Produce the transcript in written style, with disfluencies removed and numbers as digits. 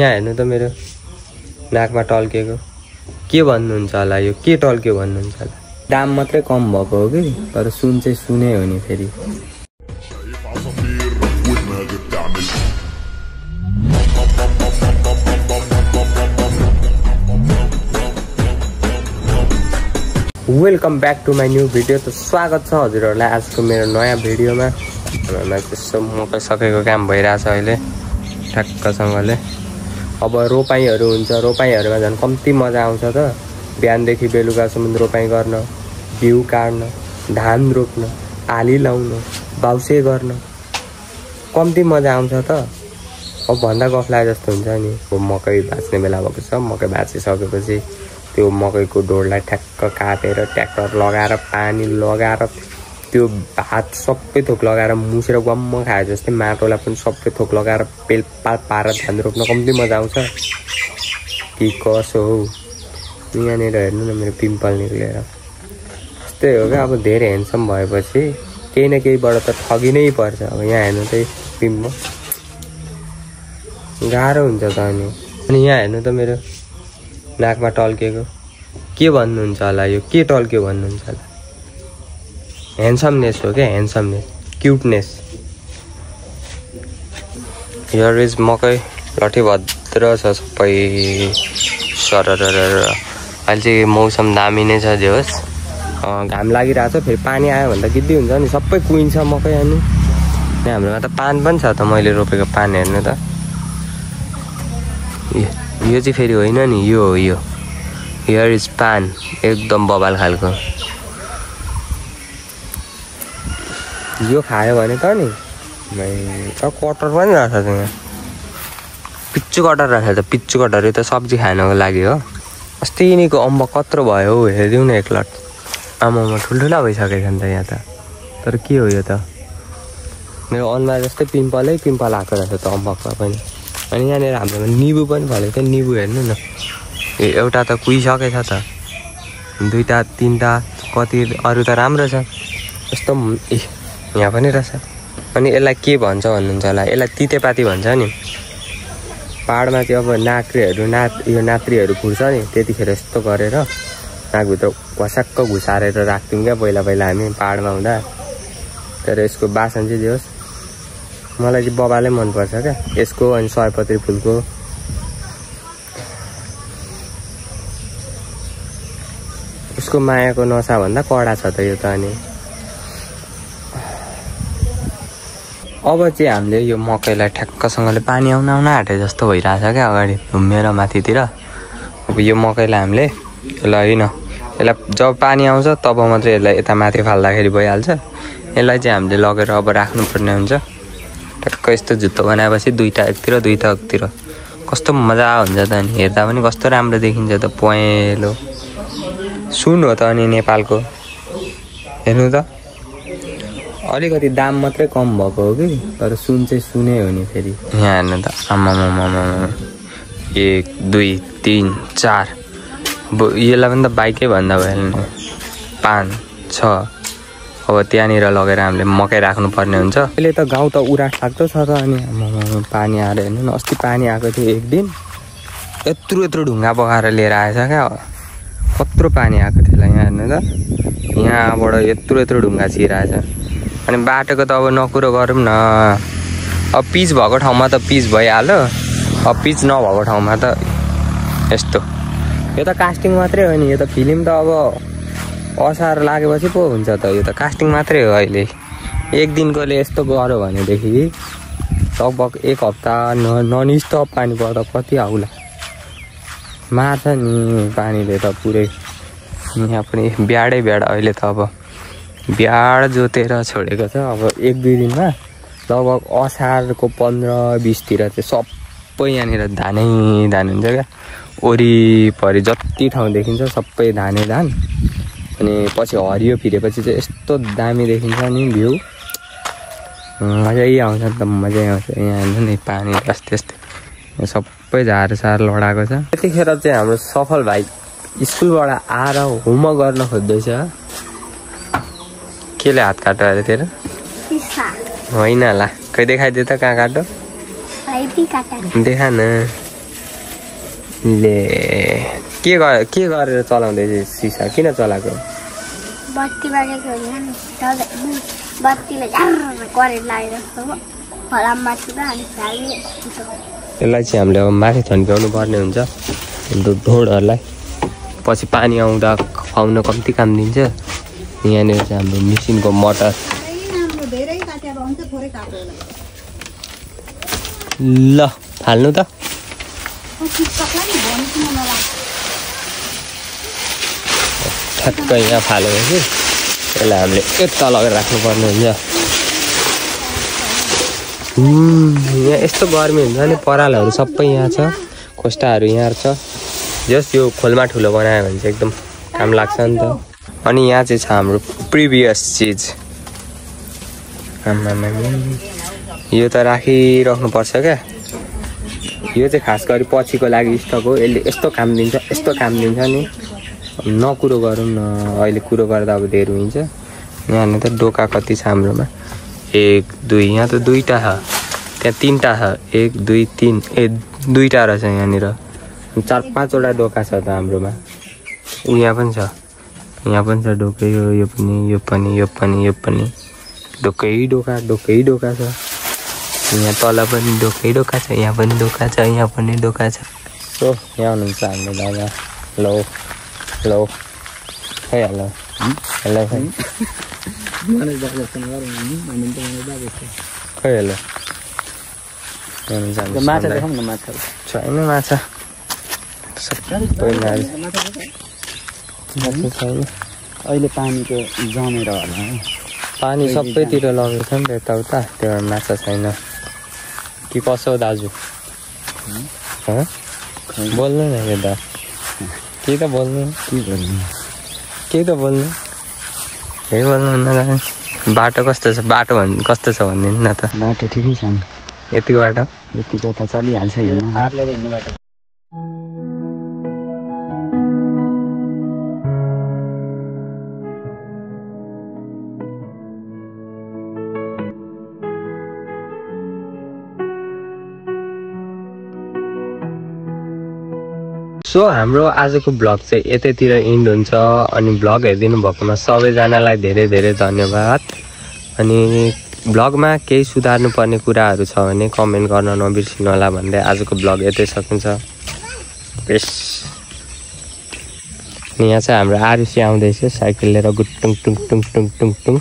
यहाँ हेर्नु त मेरो नाकमा टल्केको के भन्नुहुन्छ होला यो के टल्क्यो भन्नुहुन्छ होला। दाम मात्रै कम भएको हो कि तर सुन चाहिँ सुनै हो नि फेरि। Welcome back to my new video. त स्वागत छ हजुरहरूलाई आजको मेरो नयाँ भिडियोमा। त्यसो मकै सकेको काम भइरहेछ अहिले ठ्याक्कसँगले। अब रोपाइँहरू हुन्छ, रोपाइँहरूमा झन् कम्ती मजा आउँछ त। बिहानदेखि बेलुकासम्म रोपाइँ गर्न, बिउ काट्न, धान रोप्न, आली लाउन, बाउसे गर्न कम्ती मजा आउँछ त। अब भन्दा गफ लागे जस्तो हुन्छ नि। मकै भाँच्ने बेला भएको छ। मकै भाँचिसकेपछि त्यो मकैको डोरलाई ठ्याक्क काटेर ट्र्याक्टर लगाएर पानी लगाएर त्यो भात सबै थोक लगाएर मुसेर गम्म खाए जस्तै माटोलाई पनि सबै थोक लगाएर पेलपाल पारेर धान रोप्न कम्ती मजा आउँछ कि कसो हो। यहाँनिर हेर्नु न मेरो पिम्पल निक्लेर। त्यस्तै हो क्या। अब धेरै ह्यान्डसम भएपछि केही न केहीबाट त ठगिनै पर्छ। अब यहाँ हेर्नु त पिम्पल गाह्रो हुन्छ त। अनि यहाँ हेर्नु त मेरो नाकमा टल्केको के भन्नुहुन्छ होला यो के टल्क्यो भन्नुहुन्छ होला। ह्यान्डसमनेस हो क्या, ह्यान्डसमनेस, क्युटनेस। हियर इज मकै लठीभद्र छ सबै सरर। अहिले चाहिँ मौसम दामी नै छ जे होस्। घाम लागिरहेछ, फेरि पानी आयो भने त गिद्दी हुन्छ नि, सबै कुहिन्छ मकै। अनि यहाँ हाम्रोमा त पान पनि छ त, मैले रोपेको पान हेर्नु त। यो चाहिँ फेरि होइन नि, यो हो यो। हियर इज पान, एकदम बबाल खालको। यो खायो भने त नि कटर पनि रहेछ त यहाँ। पिच्चु कटर रहेछ त, पिच्चु कटर। यो त सब्जी खानको लागि हो। अस्ति यिनीको अम्बक कत्रो भयो हौ, हेरिदिउँ न एकलट। आमामा ठुल्ठुला भइसकेको छ नि त यहाँ त। तर के हो यो त, मेरो अनुहार जस्तै पिम्पलै पिम्पल आएको रहेछ त अम्बकमा पनि। अनि यहाँनिर हाम्रोमा निबु पनि फलेको थियो। निबु हेर्नु न, एउटा त कुहिसकेछ त, दुईवटा तिनवटा कति अरू त राम्रो छ। यस्तो यहाँ पनि रहेछ। अनि यसलाई के भन्छ भन्नुहुन्छ होला, यसलाई तितेपाती भन्छ नि। पाहाडमा चाहिँ अब यो नात्रीहरू फुट्छ नि, त्यतिखेर यस्तो गरेर नाकभित्र घसाक्क घुसारेर राख्थ्यौँ क्या पहिला हामी पाहाडमा हुँदा। तर यसको बासन चाहिँ जे होस् मलाई चाहिँ बबालै मनपर्छ क्या यसको। अनि सयपत्री फुलको उसको मायाको नसाभन्दा कडा छ त यो त। अनि अब चाहिँ हामीले यो मकैलाई ठ्याक्कसँगले पानी आउन आँटे जस्तो भइरहेछ क्या अगाडि घुमेर माथितिर। अब यो मकैलाई हामीले यसलाई जब पानी आउँछ तब मात्रै यसलाई यता माथि फाल्दाखेरि भइहाल्छ। यसलाई चाहिँ हामीले लगेर अब राख्नुपर्ने हुन्छ। ठ्याक्क यस्तो जुत्तो बनाएपछि दुईवटा एकतिर दुईवटा एकतिर कस्तो मजा हुन्छ त। अनि हेर्दा पनि कस्तो राम्रो देखिन्छ त, पहेँलो सुन हो त। अनि नेपालको हेर्नु त, अलिकति दाम मात्रै कम भएको हो कि तर सुन चाहिँ सुनै हो नि फेरि। यहाँ हेर्नु त, आमामामा 1 2 3 4। अब यसलाई पनि त बाइकै भन्दा भयो नि। 5 6। अब त्यहाँनिर लगेर हामीले मकै राख्नुपर्ने हुन्छ। अहिले त गाउँ त उराट लाग्दो छ त। अनि पानी आएर हेर्नु न, अस्ति पानी आएको थियो एक दिन, यत्रो ढुङ्गा बगाएर लिएर आएछ क्या। कत्रो पानी आएको थियो यहाँ हेर्नु त। यहाँबाट यत्रो ढुङ्गा छिराएछ। अनि बाटोको त अब नकुरो गरौँ न। अब पिच भएको ठाउँमा त पिच भइहाल्यो, अब पिच नभएको ठाउँमा त यस्तो। यो त कास्टिङ मात्रै हो नि, यो त फिल्म त अब असार लागेपछि पो हुन्छ त। यो त कास्टिङ मात्रै हो। अहिले एक दिनकोले यस्तो गऱ्यो भनेदेखि लगभग 1 हप्ता ननस्टप पानी पर्दा कति आउला मार्छ नि पानीले त पुरै। यहाँ पनि ब्याडै ब्याड। अहिले त अब ब्याड जोतेर छोडेको छ। अब 1-2 दिनमा लगभग असारको 15-20तिर चाहिँ सबै यहाँनिर धानै धान हुन्छ क्या। वरिपरि जति ठाउँ देखिन्छ सबै धानै धान। अनि पछि हरियो फिरेपछि चाहिँ यस्तो दामी देखिन्छ नि भ्यू, मजै आउँछ त, मजै आउँछ। यहाँ हेर्नु नि पानी यस्तै सबै झारसार लडाएको छ। त्यतिखेर चाहिँ हाम्रो सफल भाइ स्कुलबाट आएर होमवर्क गर्न खोज्दैछ। केले हात काट्यो अरे तेरो? होइन होला, खै देखाइदियो त कहाँ काट्यो। देखा न। ले के गरेर चलाउँदैछ सिसा किन चलाएको बत्ती बालेको होइन नि बत्तीले करेन्ट लागेको फलाम माथि अनि यसलाई चाहिँ हामीले अब माथि थन्काउनु पर्ने हुन्छ ढोडहरूलाई पछि पानी आउँदा खुवाउन कम्ती काम दिन्छ यहाँनिर चाहिँ हाम्रो मेसिनको मोटर ल हाल्नु त ठ्याक्कै यहाँ फालेको कि यसलाई हामीले यता लगेर राख्नुपर्ने हुन्छ यहाँ यस्तो गर्मी हुन्छ नि परालहरू सबै यहाँ छ खोस्टाहरू यहाँ छ जस्ट यो खोलमा ठुलो बनायो भने चाहिँ एकदम काम लाग्छ नि त अनि यहाँ चाहिँ छ हाम्रो प्रिभियस चिज यो त राखिराख्नुपर्छ क्या यो चाहिँ खास गरी पछिको लागि स्टक हो यसले यस्तो काम दिन्छ नि नकुरो गरौँ न अहिले कुरो गर्दा अब धेरै हुन्छ यहाँनिर त डोका कति छ हाम्रोमा 1 2 यहाँ त 2टा छ त्यहाँ 3टा छ 1 2 3 2टा रहेछ यहाँनिर 4-5 वटा डोका छ त हाम्रोमा यहाँ पनि छ डोकै यो पनि डोकै डोका छ यहाँ तल पनि डोकै डोका छ यहाँ पनि डोका छ यहाँ पनि डोका छ सो यहाँ हुनुहुन्छ हाम्रो दादा हेलो खै हेलो खै हेलो माछा देखाउँ न माछा छैन माछा अहिले पानीको जमेर होला पानी सबैतिर लगेको छ नि त यताउता त्यो माछा छैन कि कसो दाजु बोल्नु न यता के त बोल्नु है बोल्नु न बाटो कस्तो छ कस्तो छ भनिदिनु न त बाटो ठिकै छ नि यतिको बाटो यतिको त चलिहाल्छ हिँड्नु हातले हिँड्नु बाटो सो हाम्रो आजको ब्लग चाहिँ यतैतिर इन्ड हुन्छ अनि ब्लग हेरिदिनु भएकोमा सबैजनालाई धेरै धेरै धन्यवाद अनि ब्लगमा केही सुधार्नु पर्ने कुराहरू छ भने कमेन्ट गर्न नबिर्सिनु होला भन्दै आजको ब्लग यतै सकिन्छ बेस यहाँ चाहिँ हाम्रो आरुषी आउँदैछ साइकल लिएर गुटुङ टुङ टुङ टुङ टुङ टुङ